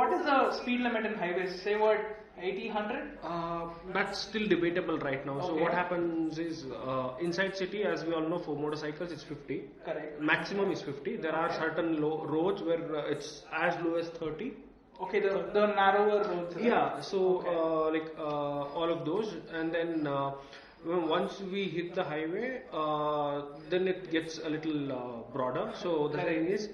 what is the speed limit in highways? Say what, 80, 100? That's still debatable right now. So what happens is, inside city, as we all know, for motorcycles it's 50. Correct. Maximum is 50. There are certain roads where it's as low as 30. Okay, the narrower roads. Right? Yeah, so all of those, and then once we hit the highway, then it gets a little broader. So the thing is,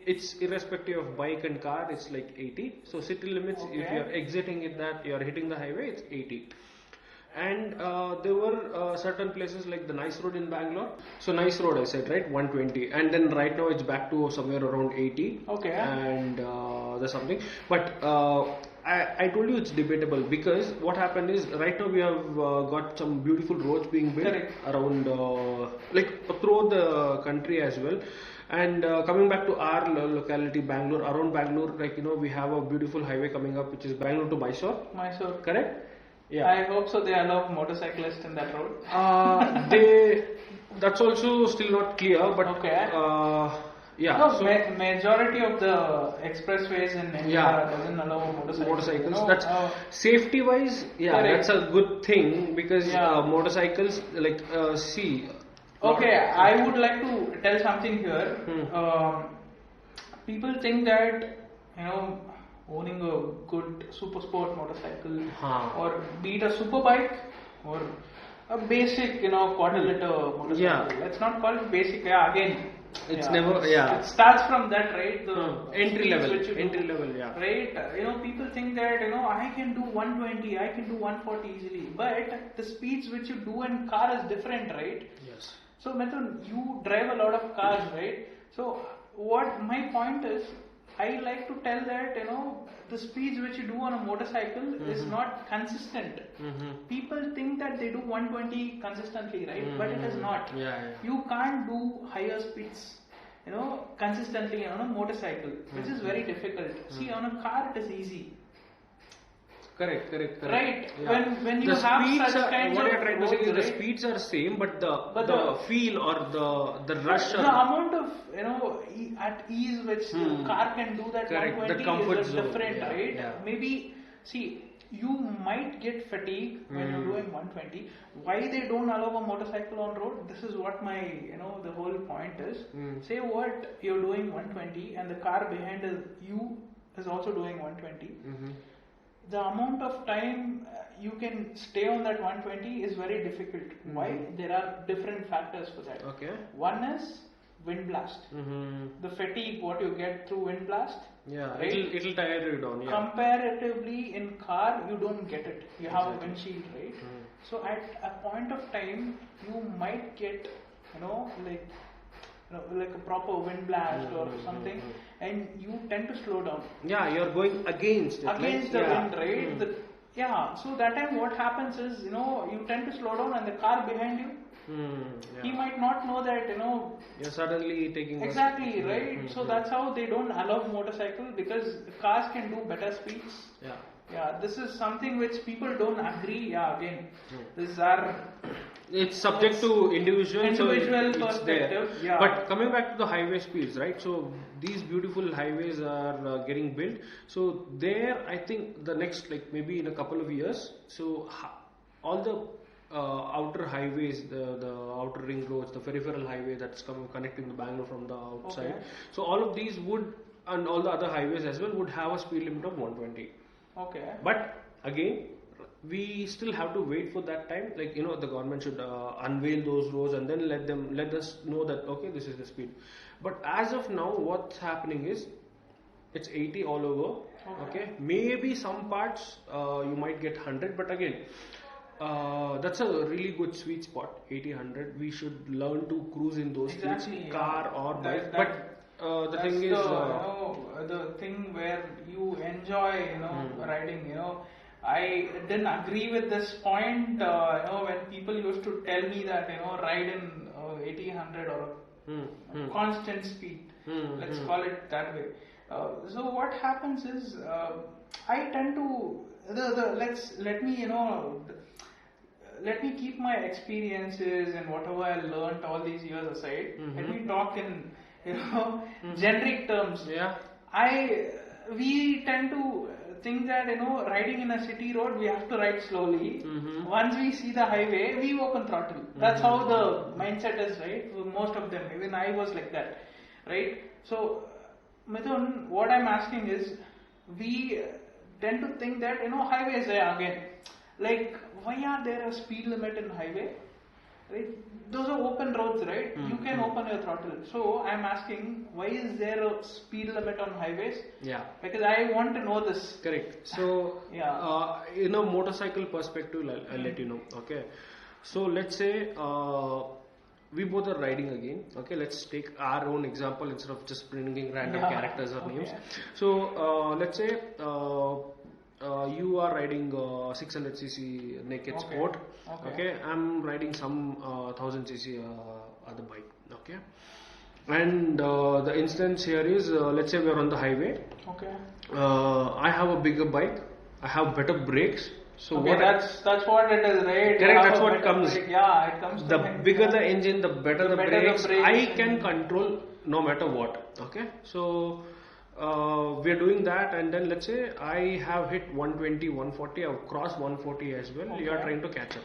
it's irrespective of bike and car, it's like 80. So city limits, if you're exiting it that you're hitting the highway, it's 80. And there were certain places like the Nice Road in Bangalore. So Nice Road, I said, right, 120, and then right now it's back to somewhere around 80. Okay. And there's something, but I told you it's debatable, because what happened is right now we have got some beautiful roads being built around like throughout the country as well. And coming back to our locality, Bangalore, around Bangalore, like we have a beautiful highway coming up, which is Bangalore to Mysore. Mysore. Correct? Yeah. I hope so. They allow motorcyclists in that road. That's also still not clear, but yeah. No, so majority of the expressways in India doesn't allow motorcycles. That's safety wise. Yeah, that's a good thing, because motorcycles, like see. Okay, I would like to tell something here. People think that owning a good super sport motorcycle, or be it a super bike or a basic quarter liter motorcycle. Let's not call it basic. Again, it's never. It starts from that, right? The entry level. Right? People think that I can do 120, I can do 140 easily, but the speeds which you do in car is different, right? Yes. So Mithun, you drive a lot of cars, right? So what my point is, I like to tell that the speeds which you do on a motorcycle is not consistent. People think that they do 120 consistently, right? But it is not. You can't do higher speeds consistently on a motorcycle, which is very difficult. See, on a car it is easy. Correct. Right. Yeah. When you have such kinds of what you're trying to say is the speeds are same, but the feel or the rush. The amount of at ease which the car can do that 120 is different, right? Yeah. Maybe see, you might get fatigue when you're doing 120. Why they don't allow a motorcycle on road? This is what my the whole point is. Say what you're doing 120 and the car behind you is also doing 120. The amount of time you can stay on that 120 is very difficult. Why? There are different factors for that. Okay. One is wind blast. The fatigue what you get through wind blast. Yeah, right? it'll tire you down. Yeah. Comparatively in car you don't get it. You have a windshield, right? So at a point of time you might get like a proper wind blast or something, and you tend to slow down. Yeah, you're going against the wind, right? So that time what happens is, you tend to slow down, and the car behind you, he might not know that, you're suddenly taking exactly, right? So that's how they don't allow motorcycle, because cars can do better speeds. Yeah, this is something which people don't agree. These are. It's subject to individual perspective. There. But coming back to the highway speeds, right? So these beautiful highways are getting built. So there, I think the next, maybe in a couple of years, so all the outer highways, the outer ring roads, the peripheral highway that's connecting the Bangalore from the outside. So all of these would, and all the other highways as well, would have a speed limit of 120. Okay. But again, we still have to wait for that time. The government should unveil those roads and then let us know that okay, this is the speed. But as of now, what's happening is it's 80 all over. Okay. Maybe some parts you might get 100, but again, that's a really good sweet spot. 80, 100. We should learn to cruise in those speeds, car or bike. But the thing is, the thing where you enjoy, riding, I didn't agree with this point, when people used to tell me that, ride in 80, 100 or constant speed. Let's call it that way. So what happens is, I tend to, let me keep my experiences and whatever I learned all these years aside. Let me talk in, generic terms. we tend to think that, riding in a city road, we have to ride slowly. Once we see the highway, we open throttle. That's how the mindset is, right? For most of them. Even I was like that, right? So, Mithun, what I'm asking is, we tend to think that, highways are again. Like, why are there a speed limit in highway? Right? Those are open roads, right? You can open your throttle. So I'm asking, why is there a speed limit on highways? Yeah. Because I want to know this. Correct. So, in a motorcycle perspective, I'll let you know. Okay. So let's say we both are riding again. Okay. Let's take our own example instead of just bringing random characters or names. So let's say you are riding 600cc naked sport. Okay. I'm riding some 1000cc other bike. Okay. And the instance here is, let's say we are on the highway. Okay. I have a bigger bike. I have better brakes. So that's what it is, right? Correct. That's what comes. Yeah, it comes. The bigger the engine, the better the brakes. I can control no matter what. Okay. So we are doing that, and then let's say I have hit 120, 140. I've crossed 140 as well. Okay. You are trying to catch up.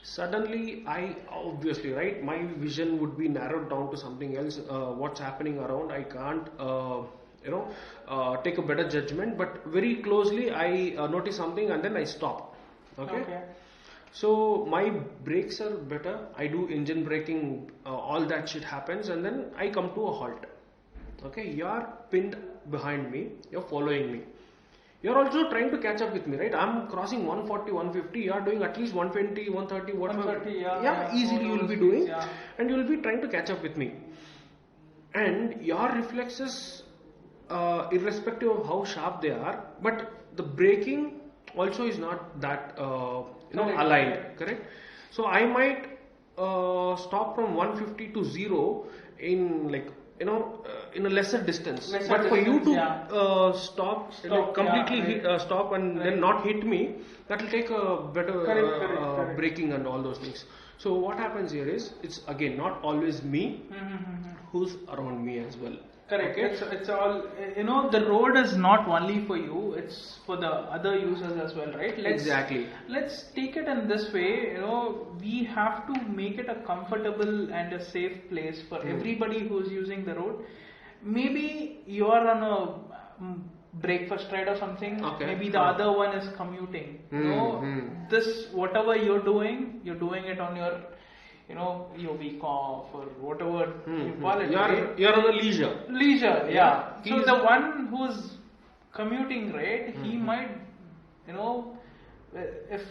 Suddenly, I obviously, right, my vision would be narrowed down to something else. What's happening around, I can't, take a better judgment. But very closely, I notice something and then I stop. Okay. So my brakes are better. I do engine braking. All that shit happens, and then I come to a halt. Okay, you are pinned behind me. You're following me. You're also trying to catch up with me, right? I'm crossing 140, 150. You're doing at least 120, 130, whatever. 130, easily you'll be doing. And you'll be trying to catch up with me. And your reflexes, irrespective of how sharp they are, but the braking also is not that, aligned, correct? So I might stop from 150 to 0 in in a lesser distance. But for you to stop completely stop and then not hit me, that will take a better braking and all those things. So what happens here is, it's again not always me who's around me as well. Correct. Okay. It's all, the road is not only for you, it's for the other users as well, right? Exactly. Let's take it in this way, we have to make it a comfortable and a safe place for everybody who's using the road. Maybe you are on a breakfast ride or something, maybe the other one is commuting. This, whatever you're doing it on your your week off or whatever you call it. You're on a leisure. So the one who's commuting, right, he might, if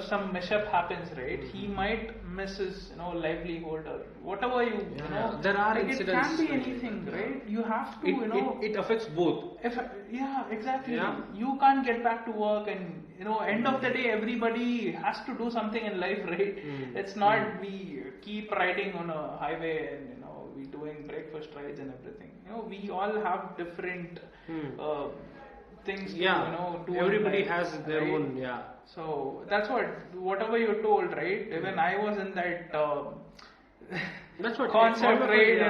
some mishap happens, right, he might miss his, livelihood or whatever there are incidents. It can be anything, right? You have to, it affects both. Exactly. You can't get back to work, and end of the day, everybody has to do something in life, right? It's not we keep riding on a highway and we doing breakfast rides and everything. We all have different things to do. Everybody has their own. So that's whatever you're told, right? Even I was in that that's what concept, right?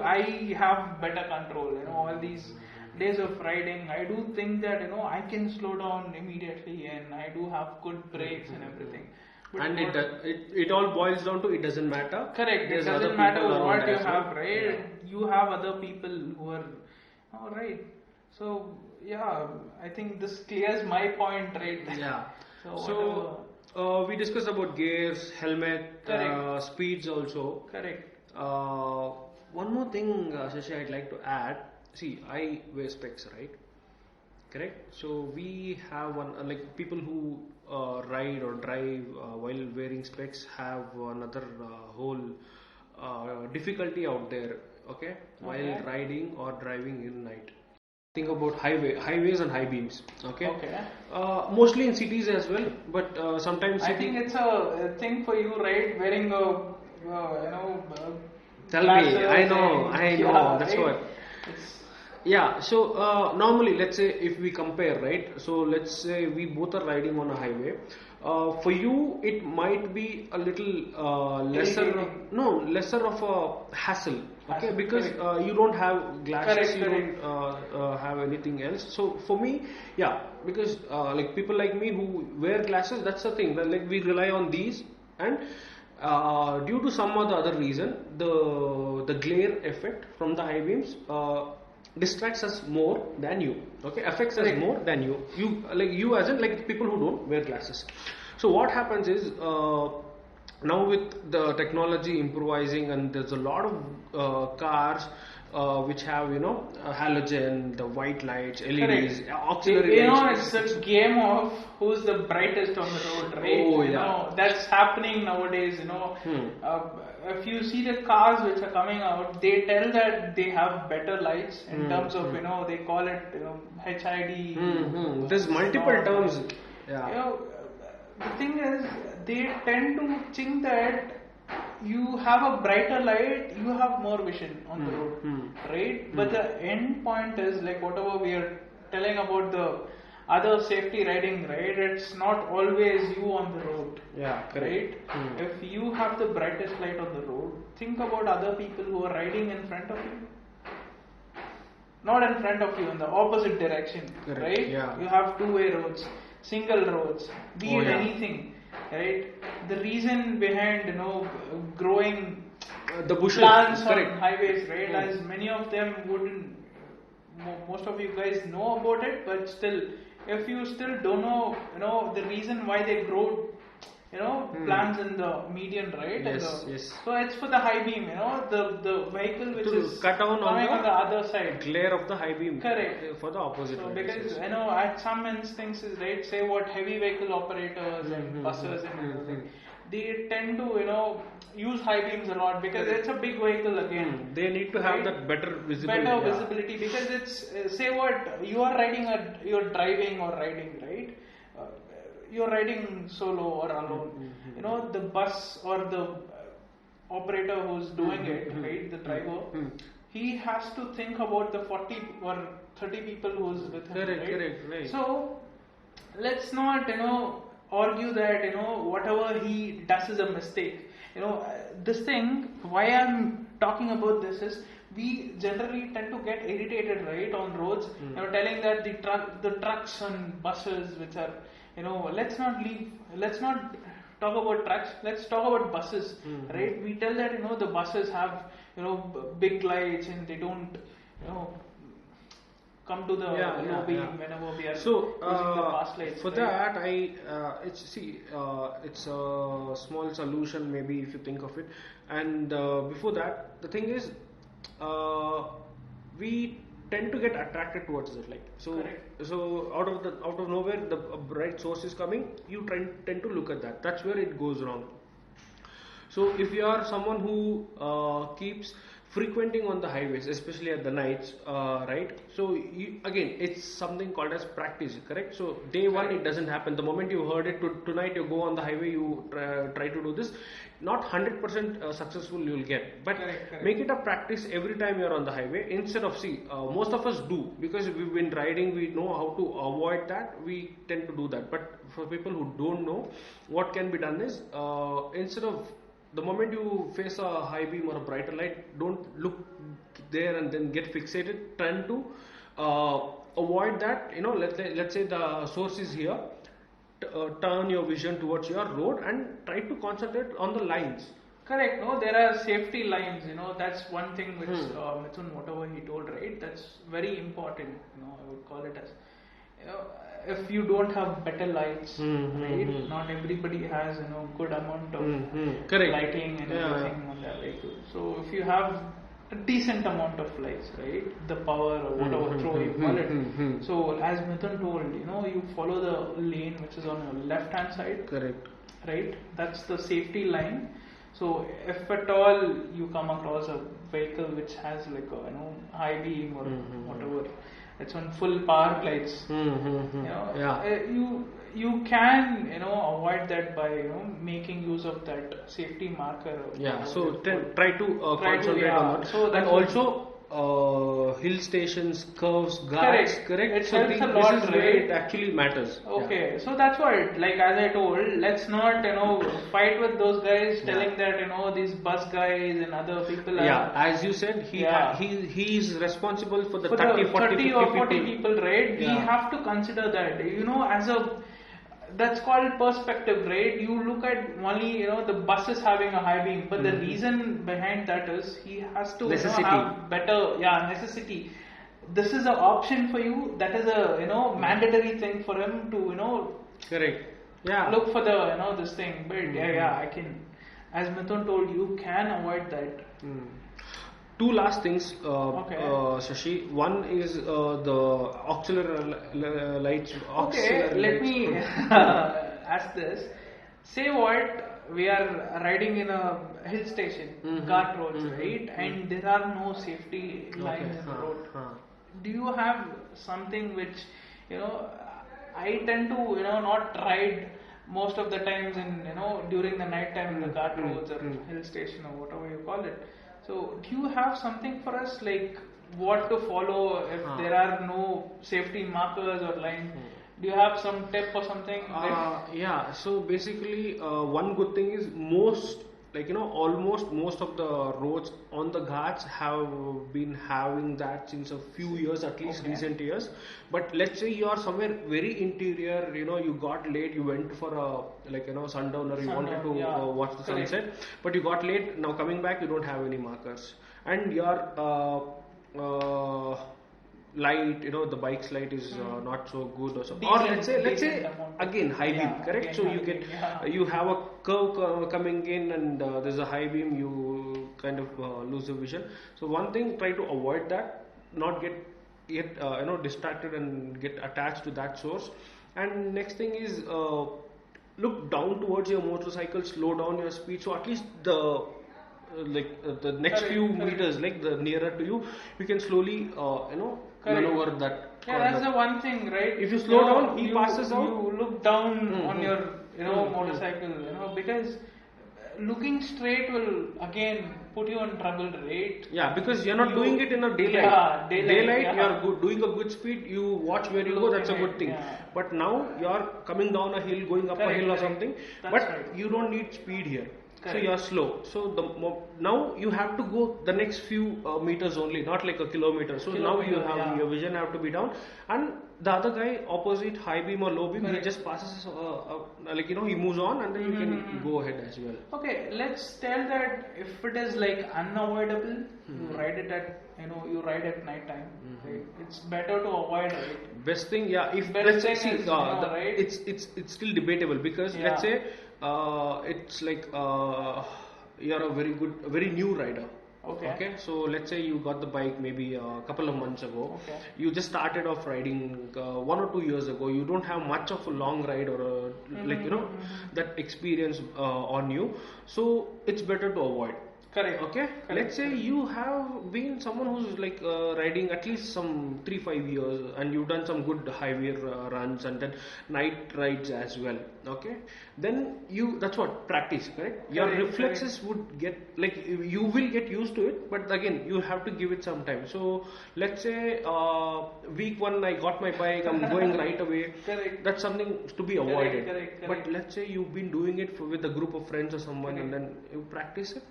I have better control. All these days of riding, I do think that I can slow down immediately, and I do have good brakes and everything. But and it all boils down to, it doesn't matter. Correct. It doesn't matter what you have, right? You have other people who are right. So I think this clears my point, right? So we discussed about gears, helmet, speeds also. Correct. One more thing, Shashi, I'd like to add. See, I wear specs, right? Correct. So we have one, like people who ride or drive while wearing specs have another whole difficulty out there. Okay, while riding or driving in night. Think about highways and high beams. Okay. Mostly in cities as well, but sometimes. I think it's a thing for you, right? Wearing Tell me. I know. That's what. So normally, let's say if we compare, right? So let's say we both are riding on a highway. For you, it might be a little lesser of a hassle. Okay, because you don't have glasses, you don't have anything else. So for me, yeah, because like people like me who wear glasses, that's the thing. Like we rely on these, and due to some or the other reason, the glare effect from the high beams distracts us more than you. Okay, affects us more than you. You as in like people who don't wear glasses. So what happens is. Now with the technology improvising, and there's a lot of cars which have halogen, the white lights, LEDs, auxiliary lights. It's a game of who's the brightest on the road, right? Oh yeah, that's happening nowadays. If you see the cars which are coming out, they tell that they have better lights in terms of they call it HID. There's multiple terms. Yeah. The thing is, they tend to think that you have a brighter light, you have more vision on the road, right? But the end point is like whatever we are telling about the other safety riding, right? It's not always you on the road. Yeah, correct. Right? If you have the brightest light on the road, think about other people who are riding in front of you. Not in front of you, in the opposite direction, correct. Right? Yeah. You have two-way roads, single roads, be it anything, right? The reason behind growing the bushes, plants on highways, right? As many of them wouldn't, most of you guys know about it, but still, if you still don't know, the reason why they grow, plants in the median, right? Yes. So it's for the high beam, the vehicle which is cut down coming on the other side. Glare of the high beam. Correct. For the opposite. So because at some instances, right, say what heavy vehicle operators and buses and everything, they tend to use high beams a lot because it's a big vehicle again. They need to have that better visibility. Visibility because it's say what you are you're driving or riding, right? You're riding solo or alone. The bus or the operator who's doing it, right? The driver, he has to think about the 40 or 30 people who's with him. Correct. So let's not argue that whatever he does is a mistake. This thing, why I'm talking about this is we generally tend to get irritated, right, on roads, telling that the trucks and buses which are let's not talk about trucks, let's talk about buses, right? We tell that the buses have big lights and they don't come to the lobby whenever we are using the fast lights. For that, it's a small solution maybe if you think of it. And before that, the thing is, we tend to get attracted towards the light. So out of nowhere, the bright source is coming. You tend to look at that. That's where it goes wrong. So if you are someone who keeps frequenting on the highways, especially at the nights, right? So again, it's something called as practice, correct? So day one, it doesn't happen. The moment you heard it, tonight you go on the highway, you try to do this. Not 100% successful you will get, but make it a practice every time you are on the highway. Instead of most of us do, because we've been riding, we know how to avoid that. We tend to do that. But for people who don't know, what can be done is instead of the moment you face a high beam or a brighter light, don't look there and then get fixated. Try to avoid that. Let's say the source is here. Turn your vision towards your road and try to concentrate on the lines. Correct. No, there are safety lines. That's one thing which Mithun, whatever he told, right? That's very important. I would call it as. If you don't have better lights, right? Not everybody has good amount of lighting and everything on their vehicle. So if you have a decent amount of lights, right? The power or whatever throw you call it. So as Mithun told, you follow the lane which is on your left hand side. Correct. Right? That's the safety line. So if at all you come across a vehicle which has like a high beam or whatever, it's on full power lights. You can avoid that by making use of that safety marker. So try to concentrate on that. So and also hill stations, curves, guards, correct? It helps a lot, this is where it actually matters. Okay, so that's what, like as I told, let's not, fight with those guys telling that, these bus guys and other people are... Yeah, as you said, he is responsible for the 30 or 40 people, right? We have to consider that, that's called perspective, right? You look at only, the bus is having a high beam, but the reason behind that is he has to have better, necessity. This is an option for you. That is a, mandatory thing for him to, correct. Yeah. Look for the, this thing. But I can, as Mithun told, you can avoid that. Two last things, Shashi. One is the auxiliary lights. Let me ask this. Say what we are riding in a hill station, guard roads, right? And there are no safety lines in the road. Do you have something which, I tend to, not ride most of the times in, during the night time in the guard roads or hill station or whatever you call it. So, do you have something for us, like what to follow if there are no safety markers or lines? Do you have some tip or something? Yeah, so basically, one good thing is almost most of the roads on the ghats have been having that since a few years, at least recent years. But let's say you are somewhere very interior, you got late, you went for a sundown, or you wanted to watch the sunset, but you got late. Now coming back, you don't have any markers, and your light, the bike's light is not so good or something. Or let's say again high beam, correct? So you have a curve coming in, and there's a high beam, you kind of lose the vision. So one thing, try to avoid that, not get distracted and get attached to that source. And next thing is look down towards your motorcycle, slow down your speed, so at least the next few meters, like the nearer to you, you can slowly maneuver that. Yeah, that's the one thing, right? If you slow down, he passes out. You look down on your motorcycle, because looking straight will again put you in trouble, right? Yeah, because you're not doing it in a daylight. Daylight, you're doing a good speed, you watch where you go, that's a good thing. But now you're coming down a hill, going up a hill or something, but you don't need speed here. So you are slow. So now you have to go the next few meters only, not like a kilometer. So now you have your vision have to be down, and the other guy opposite, high beam or low beam, he just passes he moves on, and then you can go ahead as well. Okay, let's tell that if it is like unavoidable, you ride it at you ride at night time. Right? It's better to avoid it. Best thing, if let's say it's still debatable, because let's say it's like you're a very new rider. Okay. So let's say you got the bike maybe a couple of months ago. You just started off riding 1 or 2 years ago. You don't have much of a long ride or that experience on you. So it's better to avoid. Correct. Okay. Let's say you have been someone who's riding at least some 3-5 years, and you've done some good highway runs and then night rides as well. Okay. Then that's what practice. Correct. Your reflexes would get you will get used to it, but again you have to give it some time. So let's say week 1 I got my bike, I'm going right away. That's something to be avoided. Correct. But let's say you've been doing it with a group of friends or someone, and then you practice it.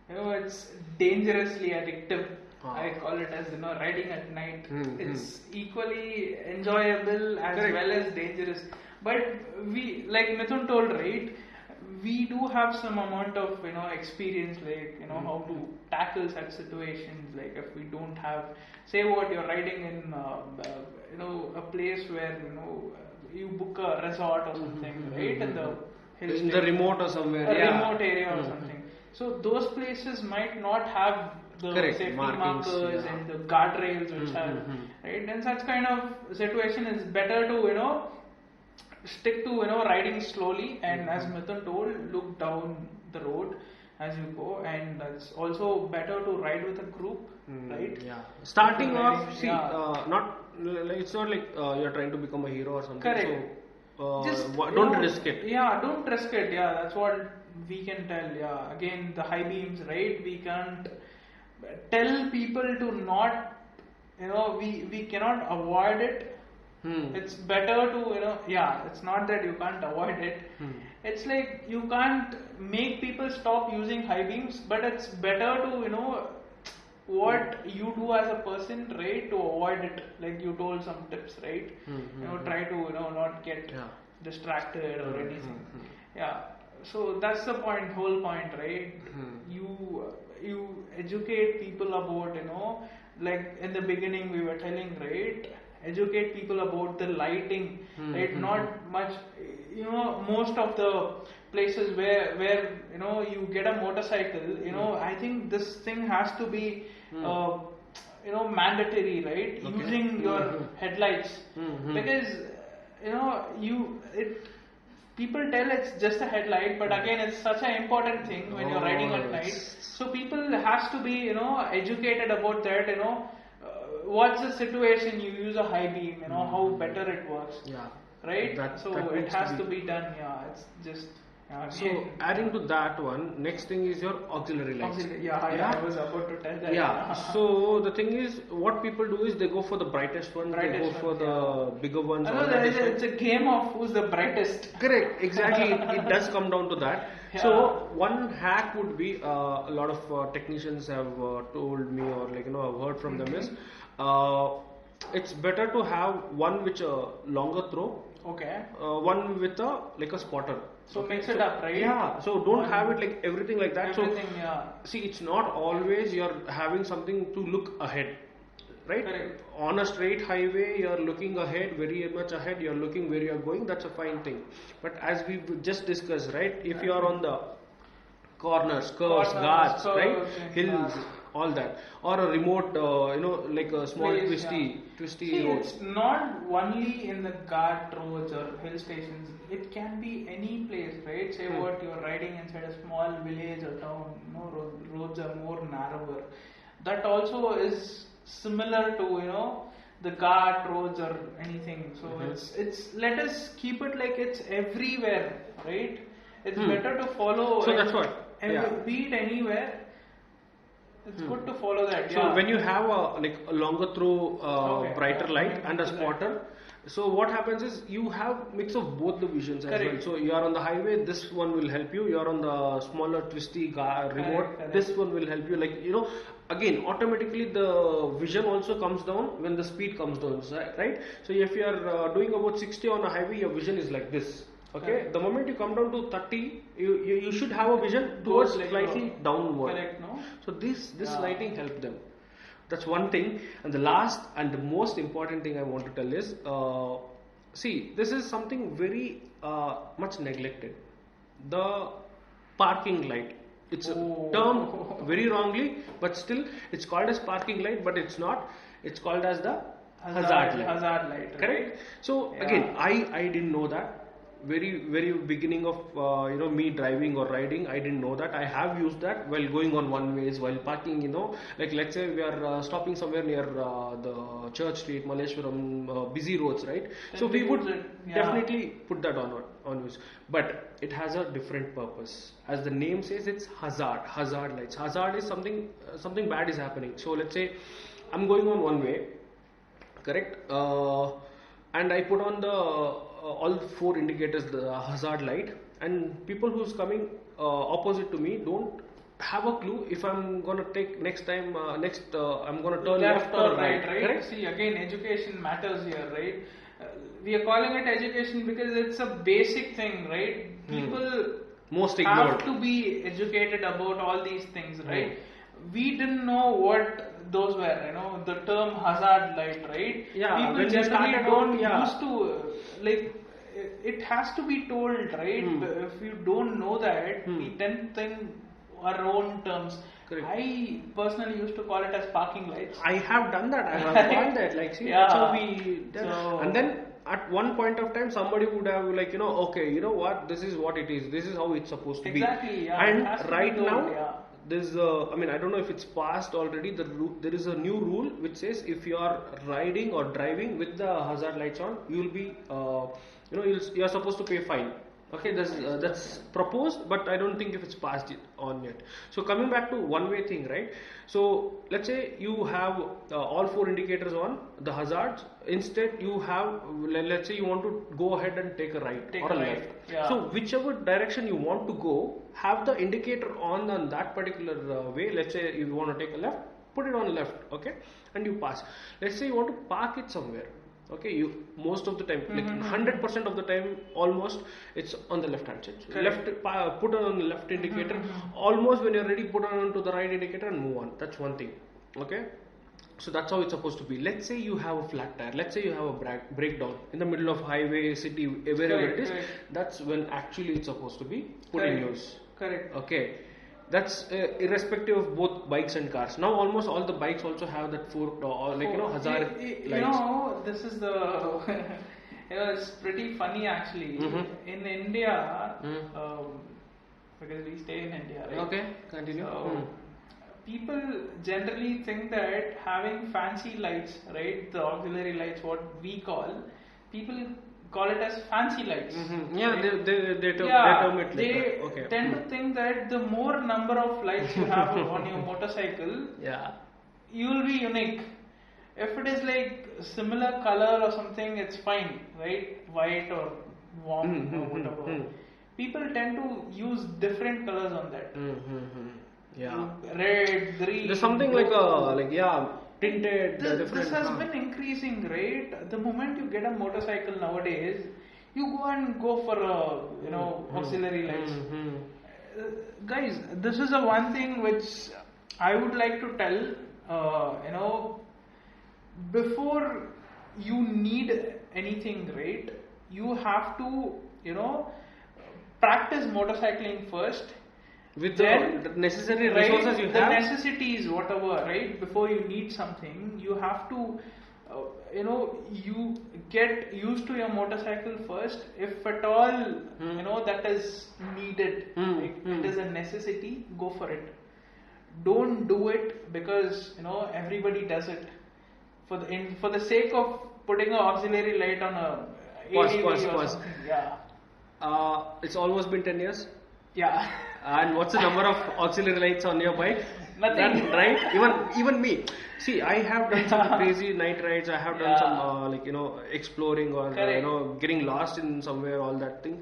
It's dangerously addictive. I call it as riding at night. It's equally enjoyable as well as dangerous. But we, like Mithun told, right? We do have some amount of experience, how to tackle such situations. Like if we don't have, say what you're riding in, a place where you book a resort or something, right? In the hill in the remote or somewhere, remote area or something. So those places might not have the safety markers and the guardrails which are right. In such kind of situation, it's better to stick to riding slowly, and as Mithun told, look down the road as you go, and it's also better to ride with a group, right? Yeah. Starting off, it's not like you're trying to become a hero or something. Correct. So don't risk it. Yeah, don't risk it. Yeah, that's what we can tell. Yeah, again the high beams, right? We can't tell people to not, we cannot avoid it. It's better to, it's not that you can't avoid it. It's like you can't make people stop using high beams, but it's better to, what you do as a person, right, to avoid it. Like you told some tips, right? Try to, not get distracted or anything. Yeah. So that's the whole point, right? You educate people about, like in the beginning we were telling, right? Educate people about the lighting, right? Not much, most of the places where you get a motorcycle, I think this thing has to be mandatory, right? Okay. Using your headlights, because people tell it's just a headlight, but again it's such an important thing when you're riding at night. So people has to be educated about that, what's the situation you use a high beam, how better it works, right? So it has to be done. It's just so adding to that one, next thing is your auxiliary lights. I was about to tell that. So the thing is, what people do is they go for the brightest one, they go for the bigger ones. It's a game of who's the brightest. Correct, exactly. it does come down to that. So one hack would be, a lot of technicians have told me, or I've heard from them is, it's better to have one which a longer throw. Okay. One with a spotter. So mix it up, right? Yeah. So don't have it like everything like that. See, it's not always you're having something to look ahead, right? Correct. On a straight highway, you're looking ahead, very much ahead. You're looking where you're going. That's a fine thing. But as we just discussed, right? If you're on the corners, curves, guards, right? Hills, all that, or a remote, like a small twisty roads. It's not only in the guard roads or hill stations. It can be any place, right? Say what you're riding inside a small village or town. Roads are more narrower. That also is similar to the guard roads or anything. So it's let us keep it like it's everywhere, right? It's better to follow. So that's what. Be it anywhere. It's good to follow that. So when you have a longer through brighter light and a spotter, so what happens is you have mix of both the visions as well. So you are on the highway, this one will help you. You are on the smaller twisty remote, this one will help you. Again, automatically the vision also comes down when the speed comes down, right? So if you are doing about 60 on a highway, your vision is like this. Okay, the moment you come down to 30, you should have a vision towards slightly downward. Correct, no? So this lighting helps them. That's one thing. And the last and the most important thing I want to tell is, see, this is something very much neglected. The parking light. It's a term very wrongly, but still it's called as parking light, but it's not. It's called as the hazard light. Hazard light. Right? Correct. So again, I didn't know that. Very beginning of me driving or riding, I didn't know that. I have used that while going on one ways, while parking, like let's say we are stopping somewhere near the Church Street, Malleshwaram, busy roads, right? So we would definitely put that on use, but it has a different purpose. As the name says, it's hazard lights. Hazard is something bad is happening. So let's say I'm going on one way, correct, and I put on the all four indicators, the hazard light, and people who's coming opposite to me don't have a clue if I'm gonna take I'm gonna turn left or right. Correct? See, again, education matters here, right? We are calling it education because it's a basic thing, right? People have to be educated about all these things, right? We didn't know what those were, the term hazard light, right? Yeah, people generally don't used to, like, it has to be told, right? If you don't know that, we tend to think our own terms. Correct. I personally used to call it as parking lights. I have done that. I have called that. Like, see, that's how we did. And then at one point of time, somebody would have okay, you know what? This is what it is. This is how it's supposed to be. Exactly. Yeah. And right now, there's I don't know if it's passed already. There is a new rule which says if you are riding or driving with the hazard lights on, you will be, you're supposed to pay fine. Okay, that's proposed, but I don't think if it's passed it on yet. So coming back to one-way thing, right? So let's say you have all four indicators on the hazards. Instead, you have let's say you want to go ahead and take a right or a left. Yeah. So whichever direction you want to go, have the indicator on that particular way. Let's say you want to take a left, put it on left, okay, and you pass. Let's say you want to park it somewhere. Okay, you most of the time, like 100% of the time, almost it's on the left hand side. So put on the left indicator. Almost when you're ready, put on to the right indicator and move on. That's one thing. Okay, so that's how it's supposed to be. Let's say you have a flat tire. Let's say you have a breakdown in the middle of highway, city, wherever it is. That's when actually it's supposed to be put in use. Correct. Okay. That's irrespective of both bikes and cars. Now almost all the bikes also have that hazard lights. This is the it's pretty funny actually. In India, because we stay in India, right? Okay, continue. So, people generally think that having fancy lights, right, the auxiliary lights, what we call, people call it as fancy lights. Yeah, right? they term it like they that. Okay. tend to think that the more number of lights you have on your motorcycle, you will be unique. If it is like similar color or something, it's fine, right? White or warm or whatever. People tend to use different colors on that. Yeah. Red, green. There's something blue, tinted. This has been increasing, right? The moment you get a motorcycle nowadays, you go for auxiliary lights. Guys, this is one thing which I would like to tell. Before you need anything, right? You have to practice motorcycling first. With the necessary resources you have. The necessities, whatever, right? Before you need something, you have to, you get used to your motorcycle first. If at all, that is needed, it is a necessity, go for it. Don't do it because, everybody does it. For the sake of putting an auxiliary light on a ADV or something. Yeah. It's almost been 10 years. Yeah. And what's the number of auxiliary lights on your bike? Nothing. Right? Even me. See, I have done some crazy night rides. I have done some exploring or getting lost in somewhere. All that thing.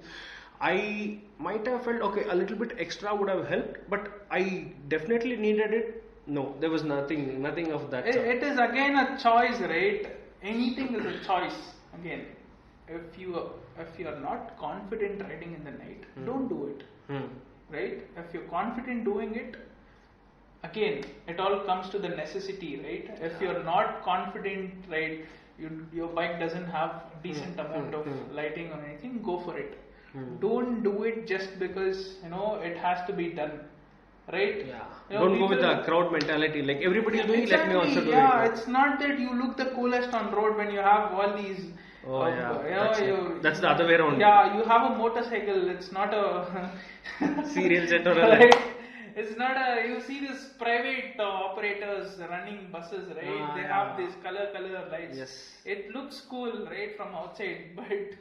I might have felt okay. A little bit extra would have helped, but I definitely needed it. No, there was nothing of that. It is again a choice, right? Anything is a choice. Again, if you are not confident riding in the night, don't do it. Right? If you're confident doing it, again, it all comes to the necessity, right? If you're not confident, right, your bike doesn't have decent amount of lighting or anything, go for it. Don't do it just because it has to be done, right? Yeah. Don't go with the crowd mentality. Like everybody is doing it, let me also do it. Yeah, it's not that you look the coolest on road when you have all these. That's the other way around. Yeah, you have a motorcycle. It's not a serial jet or right? It's not a. You see these private operators running buses, right? They have these color lights. Yes. It looks cool, right, from outside, but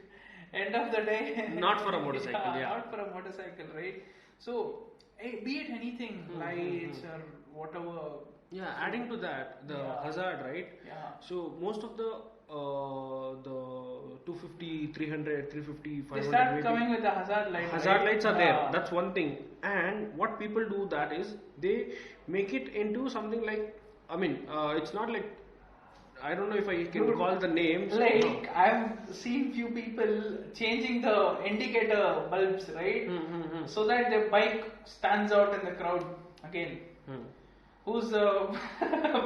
end of the day, not for a motorcycle. Not for a motorcycle, right? So, be it anything, lights or whatever. Yeah, adding to that, the hazard, right? Yeah. So most of the 250, 300, 350, 500. They start coming with the hazard lights. Hazard lights are there. That's one thing. And what people do that is they make it into something like, it's not like, I don't know if I can call the names. Like I've seen few people changing the indicator bulbs, right? So that their bike stands out in the crowd again. Who's the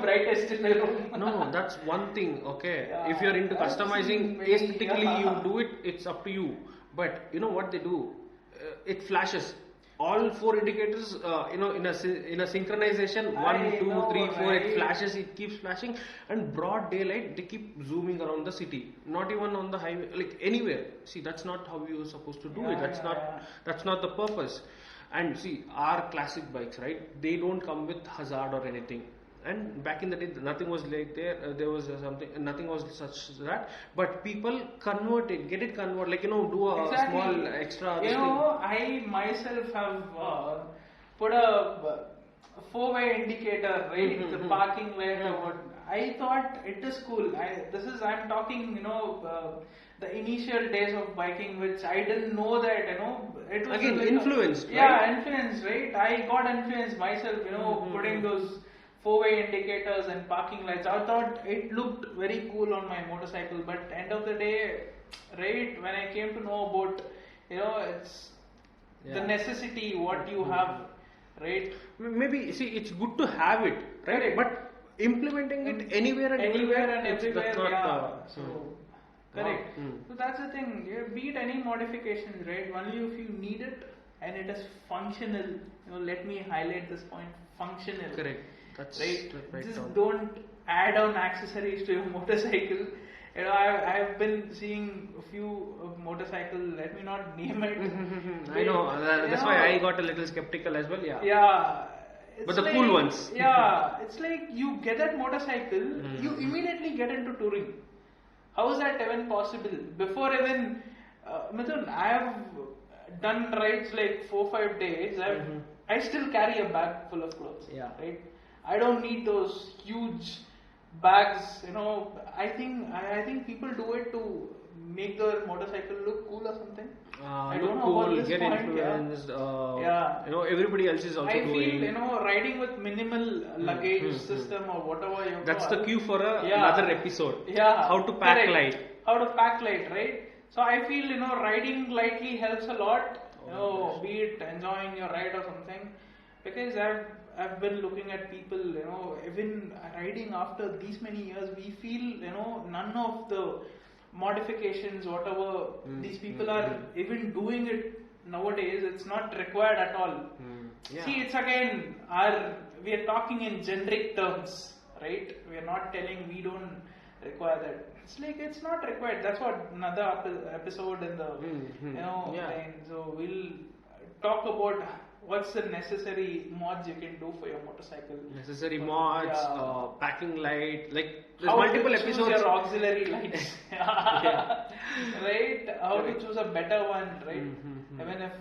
brightest in the room? No, that's one thing, okay. If you're into customizing aesthetically, you do it, it's up to you. But you know what they do? It flashes. All four indicators, in a synchronization, 1, 2, 3, 4, it flashes, it keeps flashing, and broad daylight, they keep zooming around the city. Not even on the highway, like anywhere. See, that's not how you're supposed to do it. That's not the purpose. And see, our classic bikes, right? They don't come with hazard or anything. And back in the day, nothing was like there. There was something, nothing was such that. But people convert it, get it converted, like do a small extra. I myself have put a four-way indicator, right? The parking light or what. I thought it is cool. I'm talking, the initial days of biking, which I didn't know that, it was again influenced. Influenced, right? I got influenced myself, putting those four-way indicators and parking lights. I thought it looked very cool on my motorcycle, but end of the day, right, when I came to know about, it's the necessity what you have, right? Maybe, see, it's good to have it, right? Correct. But implementing it anywhere and everywhere, that's not correct. Wow. So that's the thing. Beat any modifications, right? Only if you need it and it is functional. Let me highlight this point: functional. Correct. That's right. Just down. Don't add on accessories to your motorcycle. I've been seeing a few motorcycles. Let me not name it. I know. That's why I got a little skeptical as well. Yeah. Yeah. But the cool ones. Yeah. It's like you get that motorcycle, you immediately get into touring. How is that even possible? Before even, Mithun, I have done rides like 4-5 days. I still carry a bag full of clothes. Yeah. Right. I don't need those huge bags. I think people do it to make their motorcycle look cool or something. I don't know cool, about this get point. influenced. Everybody else is also doing. I feel riding with minimal luggage system or whatever you. That's the cue for another episode. Yeah. How to pack light. How to pack light, right? So I feel riding lightly helps a lot. Be it enjoying your ride or something, because I've been looking at people, even riding after these many years, we feel, none of the modifications, whatever these people are even doing it nowadays, it's not required at all. See, it's again, we are talking in generic terms, right? We are not telling we don't require that. It's like it's not required. That's what another episode in the, line. So we'll talk about what's the necessary mods you can do for your motorcycle. Necessary mods, packing light, like there's how multiple to episodes. Choose your auxiliary lights. Right? How to choose a better one, right? Even if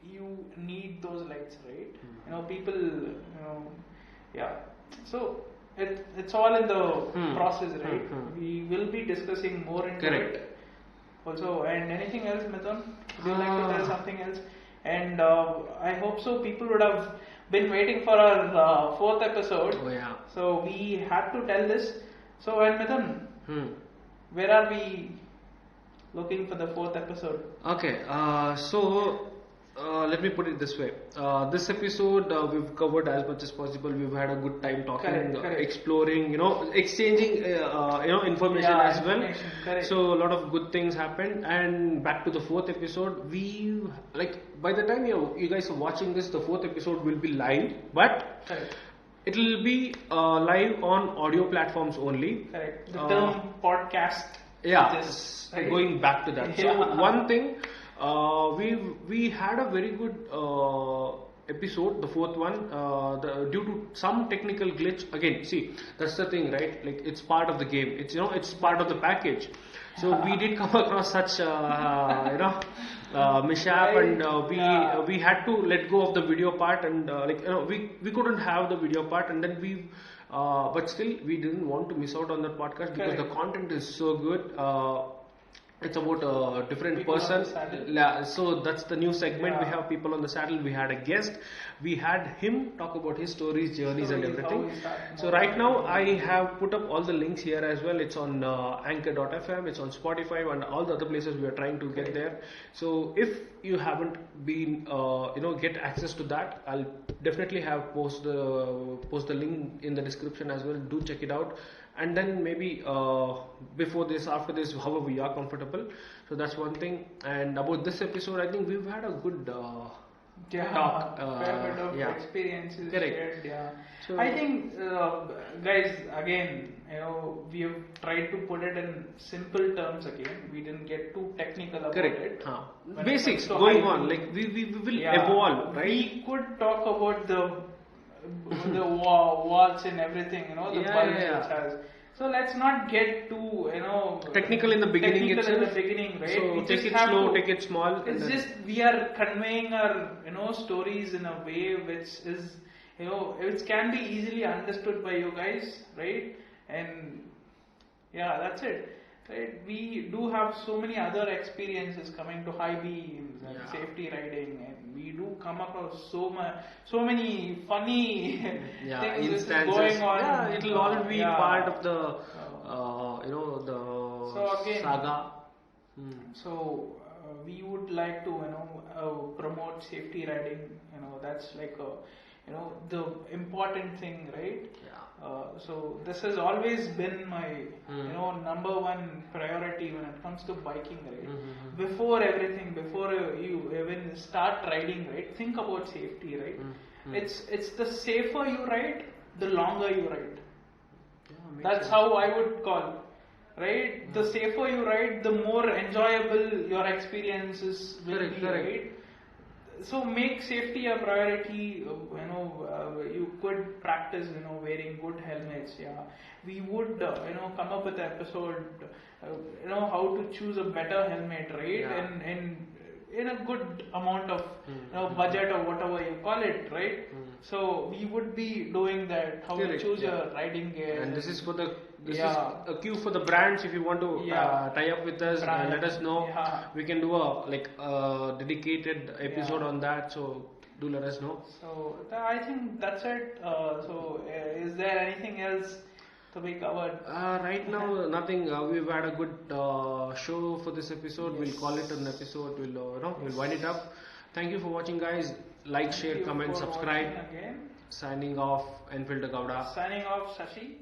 you need those lights, right? People, So it's all in the process, right? We will be discussing more into it. Also, and anything else, Mithun? Would you like to tell something else? And I hope so. People would have been waiting for our 4th episode. Oh yeah. So we had to tell this. So, and Mithun, where are we looking for the 4th episode? Okay. Let me put it this way. This episode we've covered as much as possible. We've had a good time talking, exploring, exchanging, information as well. Correct. So a lot of good things happened. And back to the 4th episode, by the time you guys are watching this, the 4th episode will be live, but it will be live on audio platforms only. Correct. The term podcast. Yeah. Going back to that. So one thing. We had a very good episode, the 4th one. Due to some technical glitch, again, see, that's the thing, right? Like it's part of the game. It's it's part of the package. So we did come across such mishap, and we had to let go of the video part, and we couldn't have the video part, and then but still we didn't want to miss out on that podcast because the content is so good. It's about a different person. So that's the new segment. We have people on the saddle. We had a guest. We had him talk about his stories, journeys, and everything. So right now I have put up all the links here as well. It's on Anchor.fm. It's on Spotify and all the other places we are trying to get there. So if you haven't been, get access to that, I'll definitely have post the link in the description as well. Do check it out. And then maybe before this, after this, however we are comfortable. So that's one thing. And about this episode, I think we've had a good talk. Fair bit of experiences shared. Yeah. So I think, guys, again, we have tried to put it in simple terms again. We didn't get too technical about it. Basics going on. Like we will evolve, right? We could talk about the with the watch and everything, the bulbs which has. So let's not get too, technical in the beginning right? So we take it slow, take it small. It's just we are conveying our, stories in a way which is, which can be easily understood by you guys, right? And yeah, that's it. Right? We do have so many other experiences coming to high beams and safety riding, and we do come across so many funny things instances going on. Yeah, it will all be part of the the saga. So we would like to promote safety riding. That's like the important thing, right? So this has always been my number one priority when it comes to biking, right? Before everything, before you even start riding, right, think about safety, right? It's the safer you ride, the longer you ride. That's how I would call, right? The safer you ride, the more enjoyable your experiences will be, right? So make safety a priority. You could practice, wearing good helmets. Yeah, we would, come up with an episode, how to choose a better helmet, right? And in a good amount of, budget or whatever you call it, right? So we would be doing that. How to choose your riding gear. And this is for the. This is a cue for the brands. If you want to tie up with us, let us know. We can do a dedicated episode on that. So do let us know. So I think that's it. So is there anything else to be covered? Right now, nothing. We've had a good show for this episode. We'll call it an episode. We'll wind it up. Thank you for watching, guys. Like, share, comment, subscribe. Signing off, Enfield Gowda. Signing off, Shashi.